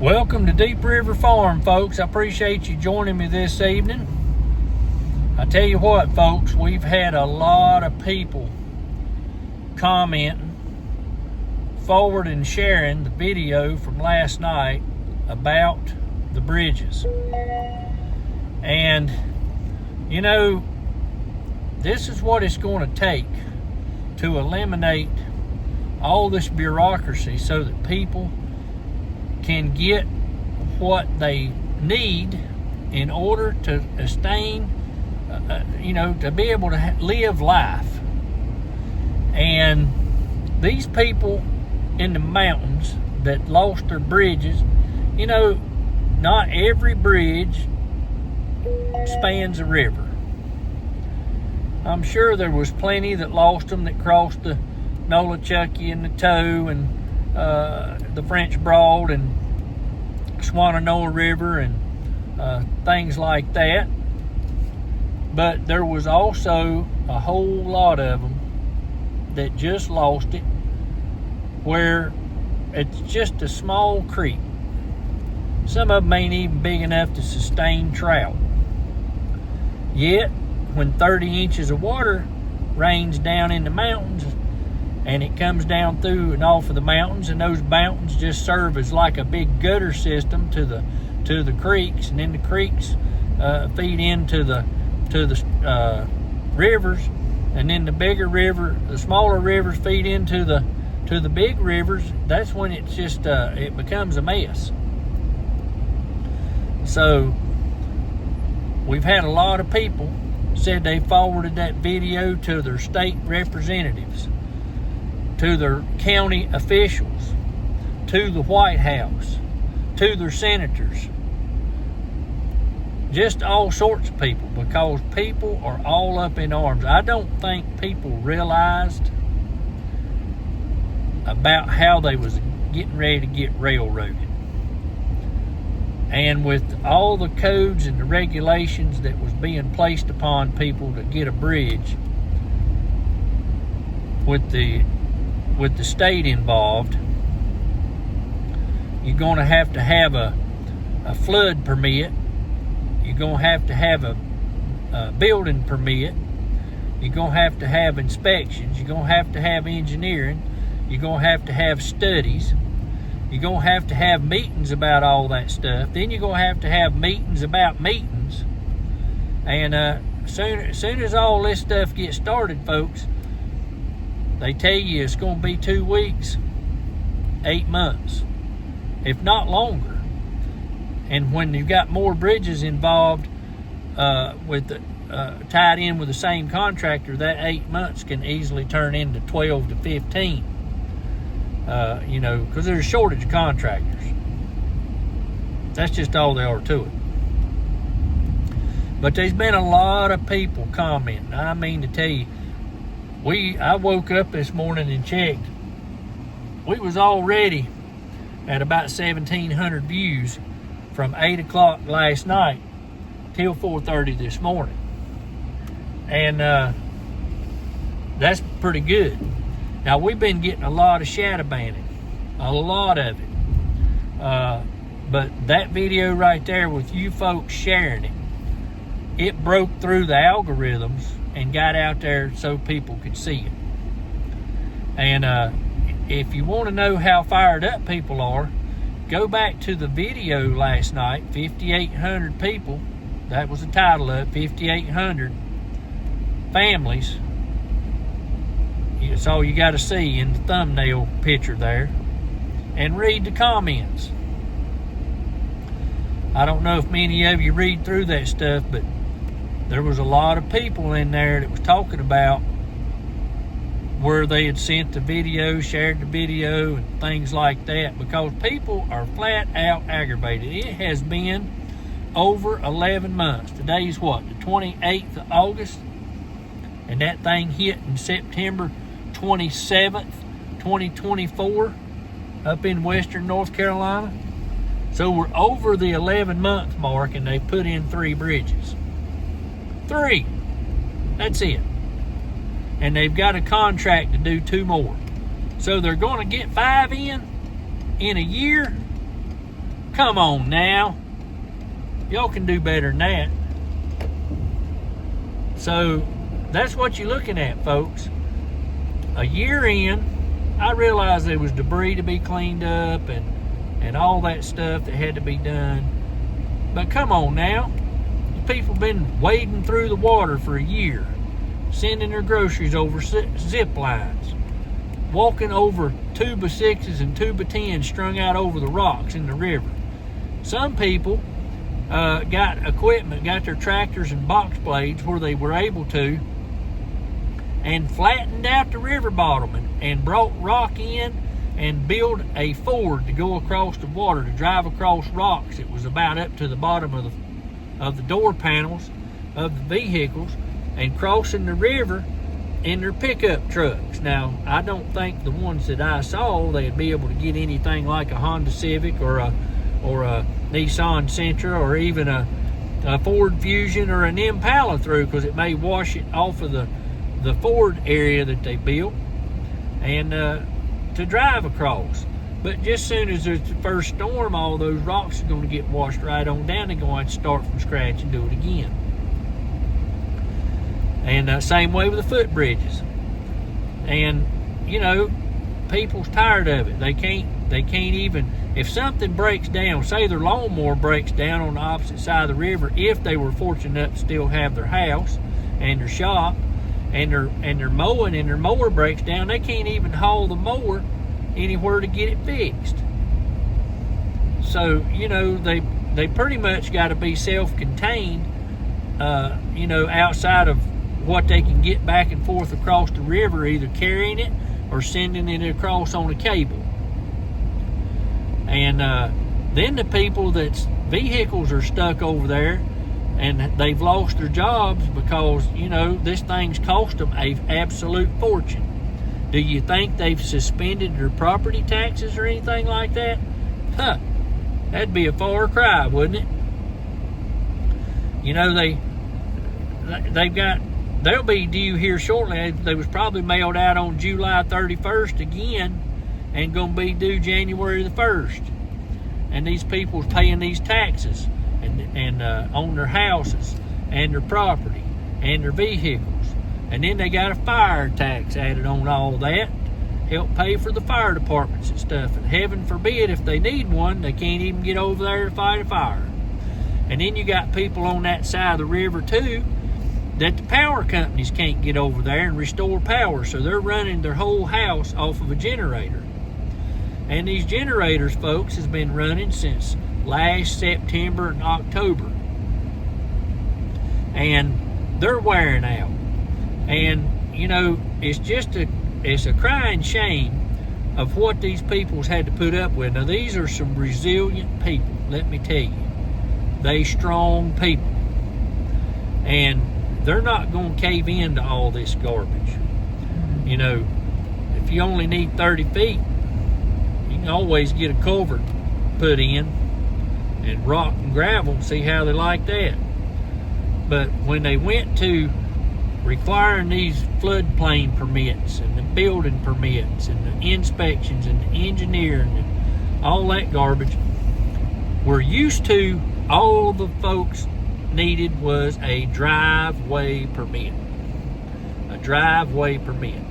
Welcome to Deep River Farm, folks. I appreciate you joining me this evening. I tell you what, folks, we've had a lot of people commenting, forwarding and sharing the video from last night about the bridges. And, you know, this is what it's going to take to eliminate all this bureaucracy so that people can get what they need in order to sustain, to be able to live life. And these people in the mountains that lost their bridges, not every bridge spans a river. I'm sure there was plenty that lost them that crossed the Nolichucky and the Toe and the French Broad and Swannanoa River and things like that. But there was also a whole lot of them that just lost it, where it's just a small creek. Some of them ain't even big enough to sustain trout. Yet, when 30 inches of water rains down in the mountains, and it comes down through and off of the mountains, and those mountains just serve as like a big gutter system to the creeks, and then the creeks feed into the rivers, and then the smaller rivers feed into the big rivers. That's when it's just it becomes a mess. So we've had a lot of people said they forwarded that video to their state representatives, to their county officials, to the White House, to their senators, just all sorts of people, because people are all up in arms. I don't think people realized about how they was getting ready to get railroaded. And with all the codes and the regulations that was being placed upon people to get a bridge, with the state involved, you're going to have a flood permit. You're going to have a building permit. You're going to have inspections. You're going to have engineering. You're going to have studies. You're going to have meetings about all that stuff. Then you're going to have meetings about meetings. And as soon as all this stuff gets started, folks, they tell you it's going to be 2 weeks, 8 months, if not longer. And when you've got more bridges involved tied in with the same contractor, that 8 months can easily turn into 12 to 15. Because there's a shortage of contractors. That's just all there are to it. But there's been a lot of people commenting. I mean to tell you, I woke up this morning and checked. We was already at about 1,700 views from 8 o'clock last night till 4:30 this morning. And that's pretty good. Now, we've been getting a lot of shadow banning, a lot of it. But that video right there with you folks sharing it broke through the algorithms and got out there so people could see it. And if you want to know how fired up people are, go back to the video last night, 5,800 people. That was the title of it, 5,800 families. It's all you got to see in the thumbnail picture there. And read the comments. I don't know if many of you read through that stuff, but there was a lot of people in there that was talking about where they had sent the video, shared the video, and things like that, because people are flat out aggravated. It has been over 11 months. Today's what, the 28th of August? And that thing hit in September 27th, 2024, up in western North Carolina. So we're over the 11-month mark, and they put in 3 bridges. 3. That's it. And they've got a contract to do 2 more. So they're going to get 5 in a year. Come on now. Y'all can do better than that. So that's what you're looking at, folks. A year in, I realized there was debris to be cleaned up and all that stuff that had to be done. But come on now. People been wading through the water for a year, sending their groceries over zip lines, walking over 2x6s and 2x10s strung out over the rocks in the river. Some people got equipment, got their tractors and box blades where they were able to, and flattened out the river bottom and brought rock in and built a ford to go across the water, to drive across rocks. It was about up to the bottom of the door panels of the vehicles, and crossing the river in their pickup trucks. Now, I don't think the ones that I saw, they'd be able to get anything like a Honda Civic or a Nissan Sentra or even a Ford Fusion or an Impala through, because it may wash it off of the Ford area that they built and to drive across. But just as soon as there's the first storm, all those rocks are going to get washed right on down. They're going to start from scratch and do it again. And same way with the footbridges. And, you know, people's tired of it. They can't even, if something breaks down, say their lawnmower breaks down on the opposite side of the river, if they were fortunate enough to still have their house and their shop, and they're mowing and their mower breaks down, they can't even haul the mower anywhere to get it fixed. So, you know, they pretty much got to be self-contained, you know, outside of what they can get back and forth across the river, either carrying it or sending it across on a cable. And then the people that's vehicles are stuck over there and they've lost their jobs because, you know, this thing's cost them an absolute fortune. Do you think they've suspended their property taxes or anything like that? Huh, that'd be a far cry, wouldn't it? You know, they'll be due here shortly. They was probably mailed out on July 31st again and gonna be due January the 1st. And these people's paying these taxes and on their houses and their property and their vehicles. And then they got a fire tax added on all that, help pay for the fire departments and stuff. And heaven forbid, if they need one, they can't even get over there to fight a fire. And then you got people on that side of the river too, that the power companies can't get over there and restore power, so they're running their whole house off of a generator. And these generators, folks, has been running since last September and October. And they're wearing out. And, you know, it's a crying shame of what these people's had to put up with. Now, these are some resilient people, let me tell you. They strong people. And they're not going to cave into all this garbage. You know, if you only need 30 feet, you can always get a culvert put in and rock and gravel, see how they like that. But when they went to requiring these floodplain permits and the building permits and the inspections and the engineering and all that garbage, we're used to, all the folks needed was a driveway permit. A driveway permit.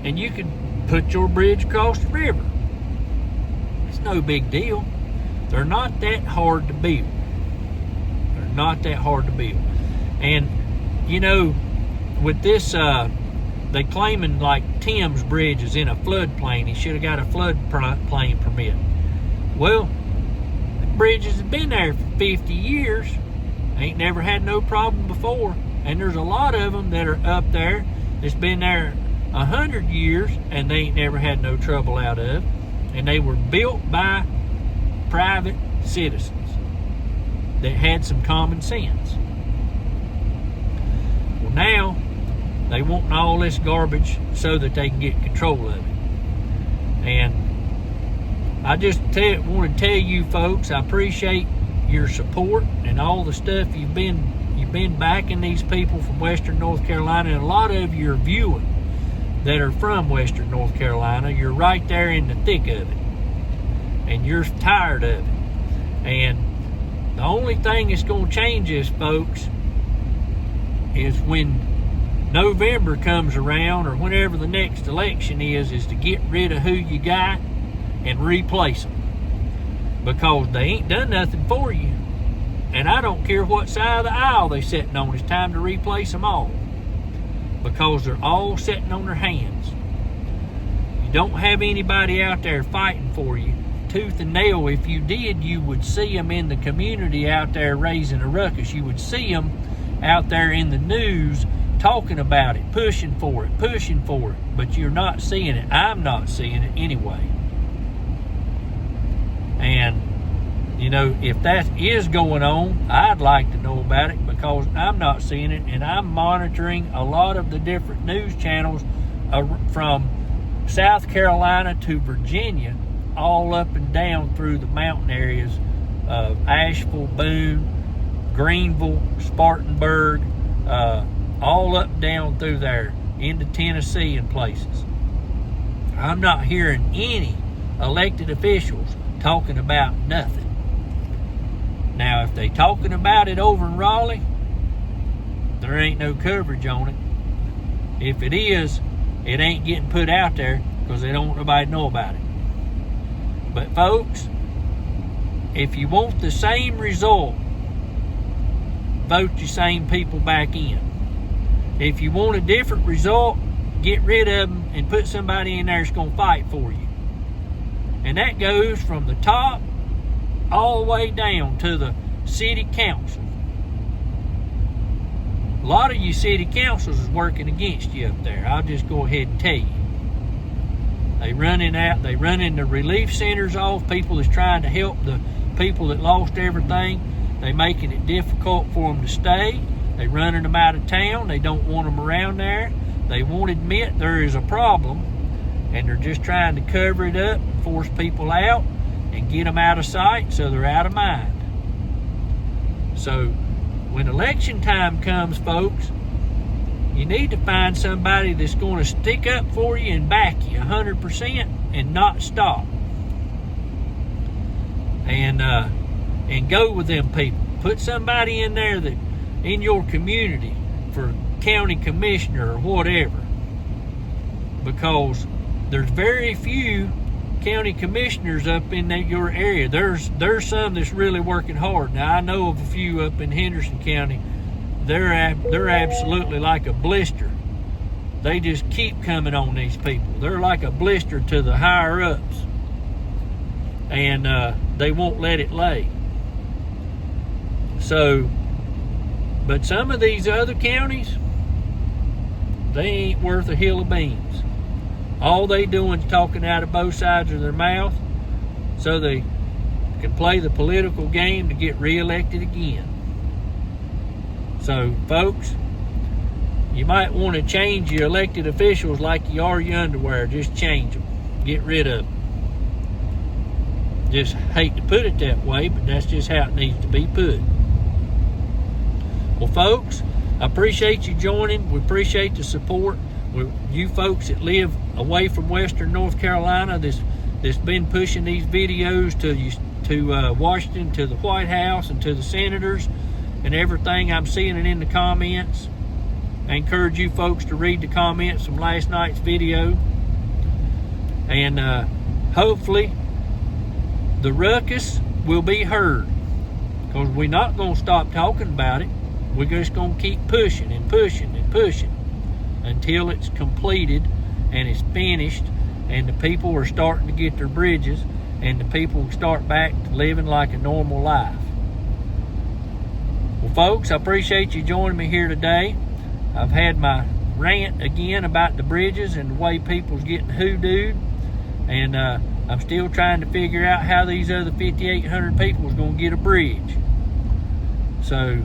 And you could put your bridge across the river. It's no big deal. They're not that hard to build. They're not that hard to build. And, you know, with this, they claiming like Tim's Bridge is in a floodplain. He should have got a floodplain permit. Well, the bridges have been there for 50 years. Ain't never had no problem before. And there's a lot of them that are up there that's been there 100 years and they ain't never had no trouble out of. And they were built by private citizens that had some common sense. Well, now they want all this garbage so that they can get control of it. And I just want to tell you folks, I appreciate your support and all the stuff you've been backing these people from Western North Carolina, and a lot of you are viewing that are from Western North Carolina. You're right there in the thick of it, and you're tired of it. And the only thing that's going to change this, folks, is when November comes around, or whenever the next election is to get rid of who you got and replace them. Because they ain't done nothing for you. And I don't care what side of the aisle they're sitting on, it's time to replace them all. Because they're all sitting on their hands. You don't have anybody out there fighting for you, tooth and nail. If you did, you would see them in the community out there raising a ruckus. You would see them out there in the news talking about it, pushing for it. But you're not seeing it. I'm not seeing it anyway. And, you know, if that is going on, I'd like to know about it, because I'm not seeing it, and I'm monitoring a lot of the different news channels from South Carolina to Virginia, all up and down through the mountain areas of Asheville, Boone, Greenville, Spartanburg, all up down through there into Tennessee and places. I'm not hearing any elected officials talking about nothing. Now, if they talking about it over in Raleigh, there ain't no coverage on it. If it is, it ain't getting put out there because they don't want nobody to know about it. But folks, if you want the same result, vote your same people back in. If you want a different result, get rid of them and put somebody in there that's going to fight for you. And that goes from the top all the way down to the city council. A lot of you city councils is working against you up there. I'll just go ahead and tell you. They running the relief centers off. People that's trying to help the people that lost everything. They making it difficult for them to stay. They running them out of town. They don't want them around there. They won't admit there is a problem, and they're just trying to cover it up, force people out, and get them out of sight so they're out of mind. So when election time comes, folks, you need to find somebody that's going to stick up for you and back you 100% and not stop. And go with them people. Put somebody in there that in your community for county commissioner or whatever. Because there's very few county commissioners up in your area. There's some that's really working hard. Now, I know of a few up in Henderson County. They're absolutely like a blister. They just keep coming on these people. They're like a blister to the higher ups, and they won't let it lay. So, but some of these other counties, they ain't worth a hill of beans. All they doing is talking out of both sides of their mouth so they can play the political game to get reelected again. So, folks, you might want to change your elected officials like you are your underwear. Just change them. Get rid of them. Just hate to put it that way, but that's just how it needs to be put. Well, folks, I appreciate you joining. We appreciate the support. You folks that live away from Western North Carolina, that's been pushing these videos to Washington, to the White House, and to the senators, and everything. I'm seeing it in the comments. I encourage you folks to read the comments from last night's video, and hopefully the ruckus will be heard, because we're not going to stop talking about it. We're just going to keep pushing and pushing and pushing until it's completed and it's finished, and the people are starting to get their bridges, and the people start back to living like a normal life. Well, folks, I appreciate you joining me here today. I've had my rant again about the bridges and the way people's getting hoodooed, and I'm still trying to figure out how these other 5,800 people is going to get a bridge. So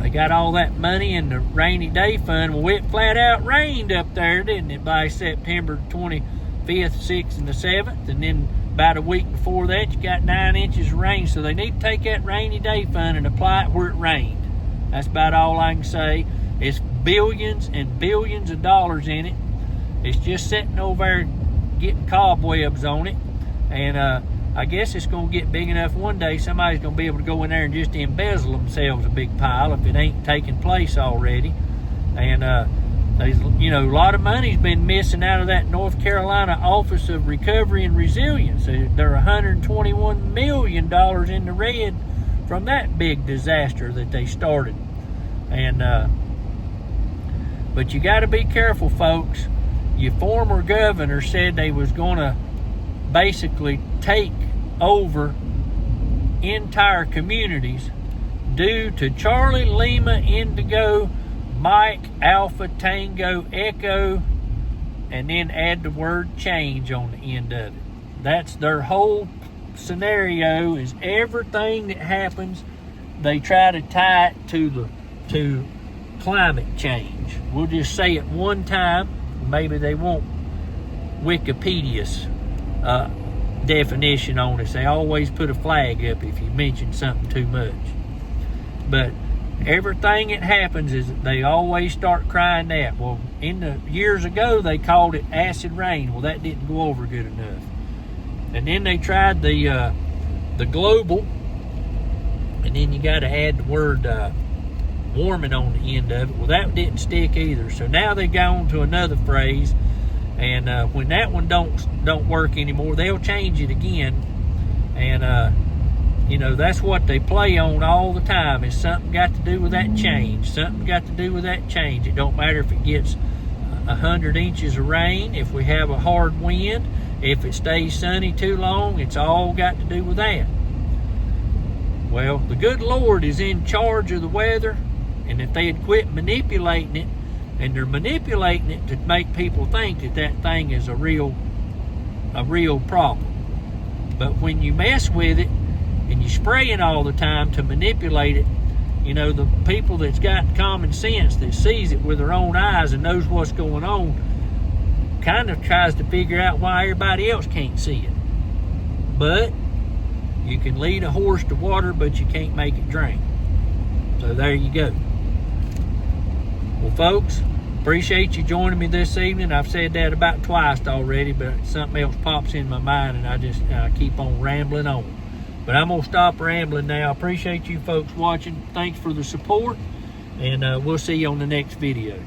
they got all that money in the rainy day fund. Well, it flat out rained up there, didn't it, by September 25th, 6th, and the 7th. And then about a week before that, you got 9 inches of rain. So they need to take that rainy day fund and apply it where it rained. That's about all I can say. It's billions and billions of dollars in it. It's just sitting over there getting cobwebs on it. And I I guess it's going to get big enough one day somebody's going to be able to go in there and just embezzle themselves a big pile if it ain't taking place already. And there's, you know, a lot of money's been missing out of that North Carolina Office of Recovery and Resilience. They're $121 million in the red from that big disaster that they started. And but you got to be careful, folks. Your former governor said they was going to basically take over entire communities due to Charlie Lima Indigo Mike Alpha Tango Echo, and then add the word change on the end of it. That's their whole scenario, is everything that happens they try to tie it to climate change. We'll just say it one time. Maybe they won't Wikipedia's definition on it. They always put a flag up if you mention something too much. But everything that happens is that they always start crying that. Well, in the years ago they called it acid rain. Well, that didn't go over good enough. And then they tried the global, and then you got to add the word warming on the end of it. Well, that didn't stick either. So now they've gone to another phrase, and when that one don't work anymore, they'll change it again. And you know, that's what they play on all the time, is something got to do with that change. Something got to do with that change. It don't matter if it gets 100 inches of rain, if we have a hard wind, if it stays sunny too long, it's all got to do with that. Well, the good Lord is in charge of the weather, and if they had quit manipulating it, and they're manipulating it to make people think that that thing is a real problem. But when you mess with it, and you spray it all the time to manipulate it, you know, the people that's got common sense, that sees it with their own eyes and knows what's going on, kind of tries to figure out why everybody else can't see it. But you can lead a horse to water, but you can't make it drink. So there you go. Well, folks, appreciate you joining me this evening. I've said that about twice already, but something else pops in my mind, and I just keep on rambling on. But I'm going to stop rambling now. Appreciate you folks watching. Thanks for the support, and we'll see you on the next video.